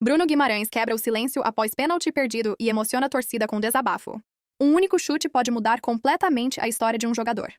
Bruno Guimarães quebra o silêncio após pênalti perdido e emociona a torcida com desabafo. Um único chute pode mudar completamente a história de um jogador.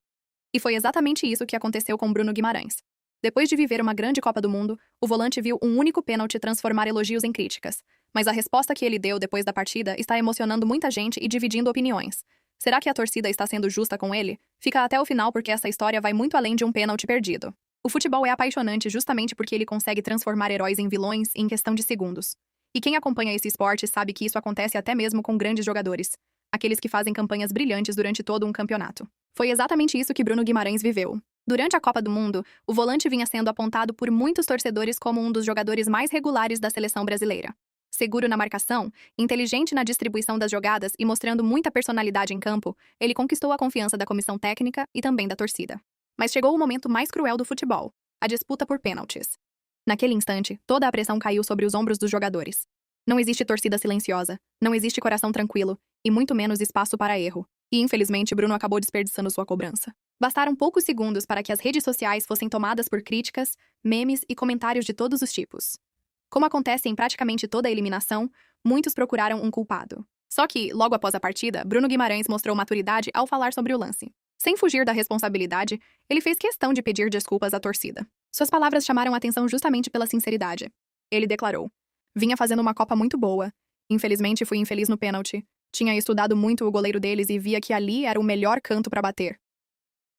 E foi exatamente isso que aconteceu com Bruno Guimarães. Depois de viver uma grande Copa do Mundo, o volante viu um único pênalti transformar elogios em críticas. Mas a resposta que ele deu depois da partida está emocionando muita gente e dividindo opiniões. Será que a torcida está sendo justa com ele? Fica até o final porque essa história vai muito além de um pênalti perdido. O futebol é apaixonante justamente porque ele consegue transformar heróis em vilões em questão de segundos. E quem acompanha esse esporte sabe que isso acontece até mesmo com grandes jogadores, aqueles que fazem campanhas brilhantes durante todo um campeonato. Foi exatamente isso que Bruno Guimarães viveu. Durante a Copa do Mundo, o volante vinha sendo apontado por muitos torcedores como um dos jogadores mais regulares da seleção brasileira. Seguro na marcação, inteligente na distribuição das jogadas e mostrando muita personalidade em campo, ele conquistou a confiança da comissão técnica e também da torcida. Mas chegou o momento mais cruel do futebol, a disputa por pênaltis. Naquele instante, toda a pressão caiu sobre os ombros dos jogadores. Não existe torcida silenciosa, não existe coração tranquilo, e muito menos espaço para erro. E infelizmente, Bruno acabou desperdiçando sua cobrança. Bastaram poucos segundos para que as redes sociais fossem tomadas por críticas, memes e comentários de todos os tipos. Como acontece em praticamente toda a eliminação, muitos procuraram um culpado. Só que, logo após a partida, Bruno Guimarães mostrou maturidade ao falar sobre o lance. Sem fugir da responsabilidade, ele fez questão de pedir desculpas à torcida. Suas palavras chamaram a atenção justamente pela sinceridade. Ele declarou: "Vinha fazendo uma Copa muito boa. Infelizmente fui infeliz no pênalti. Tinha estudado muito o goleiro deles e via que ali era o melhor canto para bater."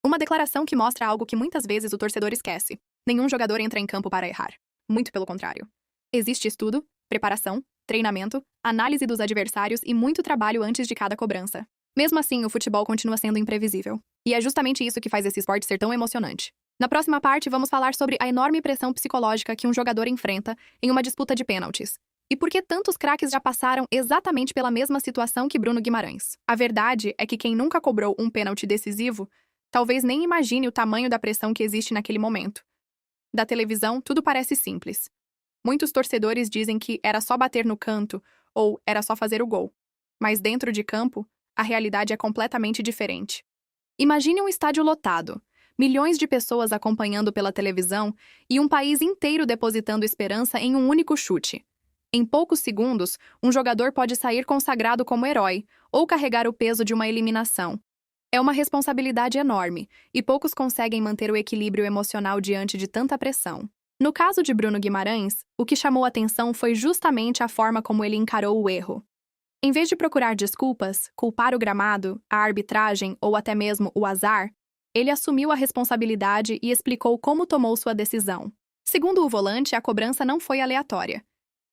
Uma declaração que mostra algo que muitas vezes o torcedor esquece. Nenhum jogador entra em campo para errar. Muito pelo contrário. Existe estudo, preparação, treinamento, análise dos adversários e muito trabalho antes de cada cobrança. Mesmo assim, o futebol continua sendo imprevisível. E é justamente isso que faz esse esporte ser tão emocionante. Na próxima parte, vamos falar sobre a enorme pressão psicológica que um jogador enfrenta em uma disputa de pênaltis. E por que tantos craques já passaram exatamente pela mesma situação que Bruno Guimarães. A verdade é que quem nunca cobrou um pênalti decisivo, talvez nem imagine o tamanho da pressão que existe naquele momento. Da televisão, tudo parece simples. Muitos torcedores dizem que era só bater no canto ou era só fazer o gol. Mas dentro de campo, a realidade é completamente diferente. Imagine um estádio lotado, milhões de pessoas acompanhando pela televisão e um país inteiro depositando esperança em um único chute. Em poucos segundos, um jogador pode sair consagrado como herói ou carregar o peso de uma eliminação. É uma responsabilidade enorme, e poucos conseguem manter o equilíbrio emocional diante de tanta pressão. No caso de Bruno Guimarães, o que chamou atenção foi justamente a forma como ele encarou o erro. Em vez de procurar desculpas, culpar o gramado, a arbitragem ou até mesmo o azar, ele assumiu a responsabilidade e explicou como tomou sua decisão. Segundo o volante, a cobrança não foi aleatória.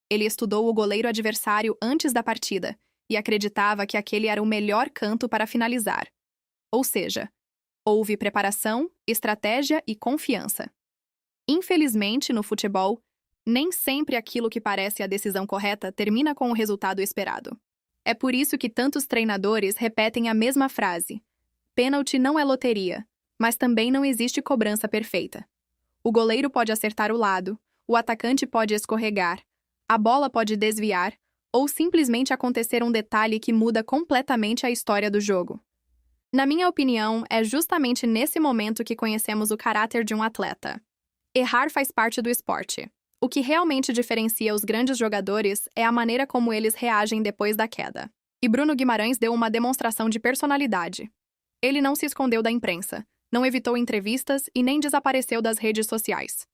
Ele estudou o goleiro adversário antes da partida e acreditava que aquele era o melhor canto para finalizar. Ou seja, houve preparação, estratégia e confiança. Infelizmente, no futebol, nem sempre aquilo que parece a decisão correta termina com o resultado esperado. É por isso que tantos treinadores repetem a mesma frase: pênalti não é loteria, mas também não existe cobrança perfeita. O goleiro pode acertar o lado, o atacante pode escorregar, a bola pode desviar, ou simplesmente acontecer um detalhe que muda completamente a história do jogo. Na minha opinião, é justamente nesse momento que conhecemos o caráter de um atleta. Errar faz parte do esporte. O que realmente diferencia os grandes jogadores é a maneira como eles reagem depois da queda. E Bruno Guimarães deu uma demonstração de personalidade. Ele não se escondeu da imprensa, não evitou entrevistas e nem desapareceu das redes sociais.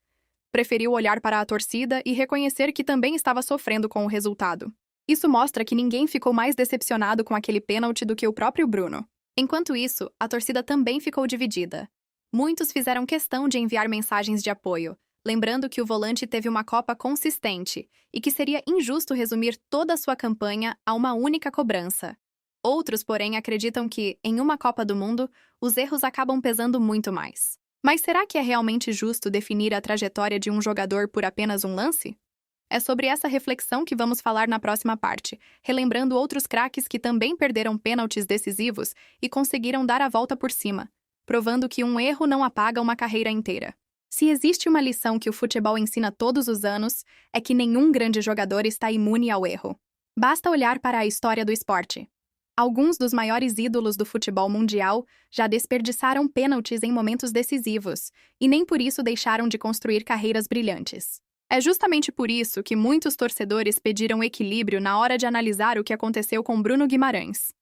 Preferiu olhar para a torcida e reconhecer que também estava sofrendo com o resultado. Isso mostra que ninguém ficou mais decepcionado com aquele pênalti do que o próprio Bruno. Enquanto isso, a torcida também ficou dividida. Muitos fizeram questão de enviar mensagens de apoio, lembrando que o volante teve uma Copa consistente e que seria injusto resumir toda a sua campanha a uma única cobrança. Outros, porém, acreditam que, em uma Copa do Mundo, os erros acabam pesando muito mais. Mas será que é realmente justo definir a trajetória de um jogador por apenas um lance? É sobre essa reflexão que vamos falar na próxima parte, relembrando outros craques que também perderam pênaltis decisivos e conseguiram dar a volta por cima, provando que um erro não apaga uma carreira inteira. Se existe uma lição que o futebol ensina todos os anos, é que nenhum grande jogador está imune ao erro. Basta olhar para a história do esporte. Alguns dos maiores ídolos do futebol mundial já desperdiçaram pênaltis em momentos decisivos, e nem por isso deixaram de construir carreiras brilhantes. É justamente por isso que muitos torcedores pediram equilíbrio na hora de analisar o que aconteceu com Bruno Guimarães.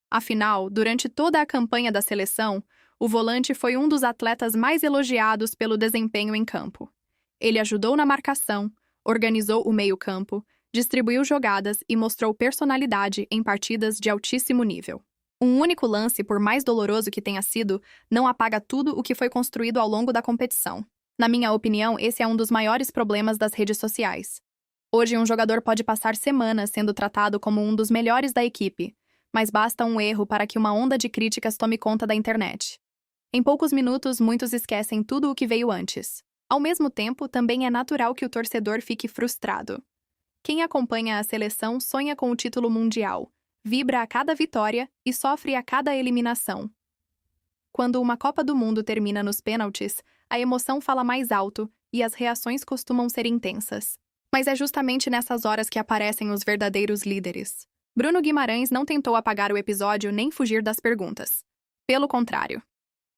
Afinal, durante toda a campanha da seleção, o volante foi um dos atletas mais elogiados pelo desempenho em campo. Ele ajudou na marcação, organizou o meio-campo, distribuiu jogadas e mostrou personalidade em partidas de altíssimo nível. Um único lance, por mais doloroso que tenha sido, não apaga tudo o que foi construído ao longo da competição. Na minha opinião, esse é um dos maiores problemas das redes sociais. Hoje, um jogador pode passar semanas sendo tratado como um dos melhores da equipe, mas basta um erro para que uma onda de críticas tome conta da internet. Em poucos minutos, muitos esquecem tudo o que veio antes. Ao mesmo tempo, também é natural que o torcedor fique frustrado. Quem acompanha a seleção sonha com o título mundial, vibra a cada vitória e sofre a cada eliminação. Quando uma Copa do Mundo termina nos pênaltis, a emoção fala mais alto e as reações costumam ser intensas. Mas é justamente nessas horas que aparecem os verdadeiros líderes. Bruno Guimarães não tentou apagar o episódio nem fugir das perguntas. Pelo contrário,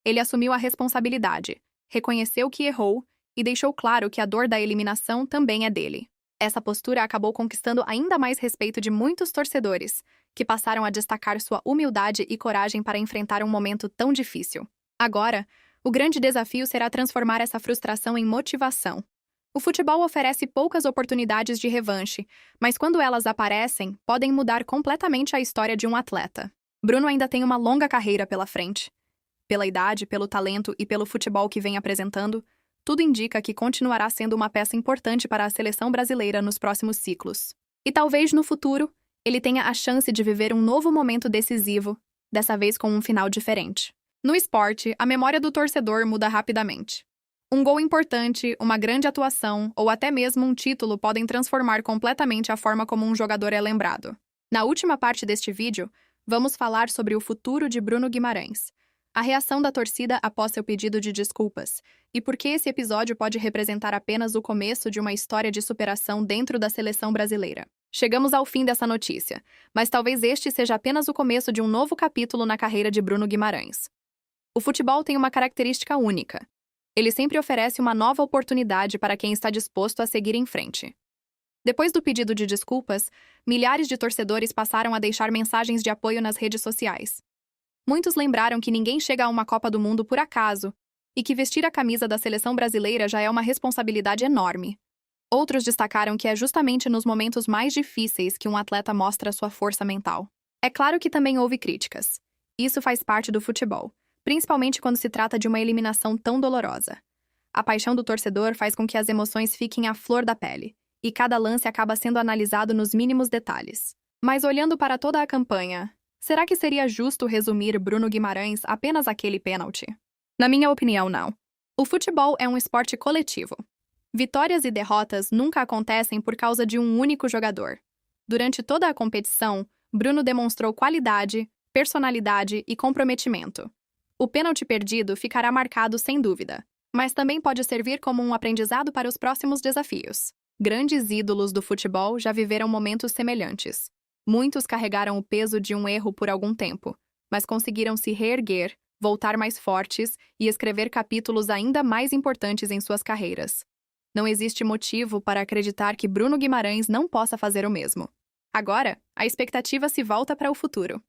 ele assumiu a responsabilidade, reconheceu que errou e deixou claro que a dor da eliminação também é dele. Essa postura acabou conquistando ainda mais respeito de muitos torcedores, que passaram a destacar sua humildade e coragem para enfrentar um momento tão difícil. Agora, o grande desafio será transformar essa frustração em motivação. O futebol oferece poucas oportunidades de revanche, mas quando elas aparecem, podem mudar completamente a história de um atleta. Bruno ainda tem uma longa carreira pela frente. Pela idade, pelo talento e pelo futebol que vem apresentando, tudo indica que continuará sendo uma peça importante para a seleção brasileira nos próximos ciclos. E talvez, no futuro, ele tenha a chance de viver um novo momento decisivo, dessa vez com um final diferente. No esporte, a memória do torcedor muda rapidamente. Um gol importante, uma grande atuação ou até mesmo um título podem transformar completamente a forma como um jogador é lembrado. Na última parte deste vídeo, vamos falar sobre o futuro de Bruno Guimarães, a reação da torcida após seu pedido de desculpas, e por que esse episódio pode representar apenas o começo de uma história de superação dentro da seleção brasileira. Chegamos ao fim dessa notícia, mas talvez este seja apenas o começo de um novo capítulo na carreira de Bruno Guimarães. O futebol tem uma característica única. Ele sempre oferece uma nova oportunidade para quem está disposto a seguir em frente. Depois do pedido de desculpas, milhares de torcedores passaram a deixar mensagens de apoio nas redes sociais. Muitos lembraram que ninguém chega a uma Copa do Mundo por acaso e que vestir a camisa da seleção brasileira já é uma responsabilidade enorme. Outros destacaram que é justamente nos momentos mais difíceis que um atleta mostra sua força mental. É claro que também houve críticas. Isso faz parte do futebol, principalmente quando se trata de uma eliminação tão dolorosa. A paixão do torcedor faz com que as emoções fiquem à flor da pele, e cada lance acaba sendo analisado nos mínimos detalhes. Mas olhando para toda a campanha, será que seria justo resumir Bruno Guimarães apenas àquele pênalti? Na minha opinião, não. O futebol é um esporte coletivo. Vitórias e derrotas nunca acontecem por causa de um único jogador. Durante toda a competição, Bruno demonstrou qualidade, personalidade e comprometimento. O pênalti perdido ficará marcado sem dúvida, mas também pode servir como um aprendizado para os próximos desafios. Grandes ídolos do futebol já viveram momentos semelhantes. Muitos carregaram o peso de um erro por algum tempo, mas conseguiram se reerguer, voltar mais fortes e escrever capítulos ainda mais importantes em suas carreiras. Não existe motivo para acreditar que Bruno Guimarães não possa fazer o mesmo. Agora, a expectativa se volta para o futuro.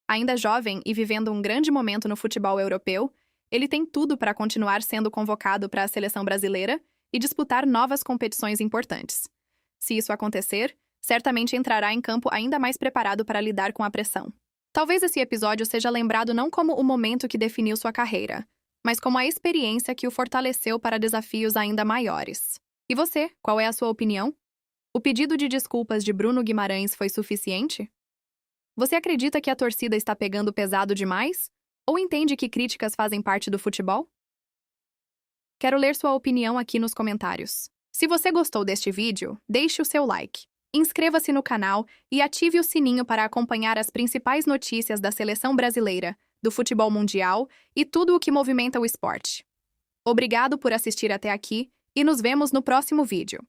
Ainda jovem e vivendo um grande momento no futebol europeu, ele tem tudo para continuar sendo convocado para a seleção brasileira e disputar novas competições importantes. Se isso acontecer, certamente entrará em campo ainda mais preparado para lidar com a pressão. Talvez esse episódio seja lembrado não como o momento que definiu sua carreira, mas como a experiência que o fortaleceu para desafios ainda maiores. E você, qual é a sua opinião? O pedido de desculpas de Bruno Guimarães foi suficiente? Você acredita que a torcida está pegando pesado demais? Ou entende que críticas fazem parte do futebol? Quero ler sua opinião aqui nos comentários. Se você gostou deste vídeo, deixe o seu like. Inscreva-se no canal e ative o sininho para acompanhar as principais notícias da seleção brasileira, do futebol mundial e tudo o que movimenta o esporte. Obrigado por assistir até aqui e nos vemos no próximo vídeo.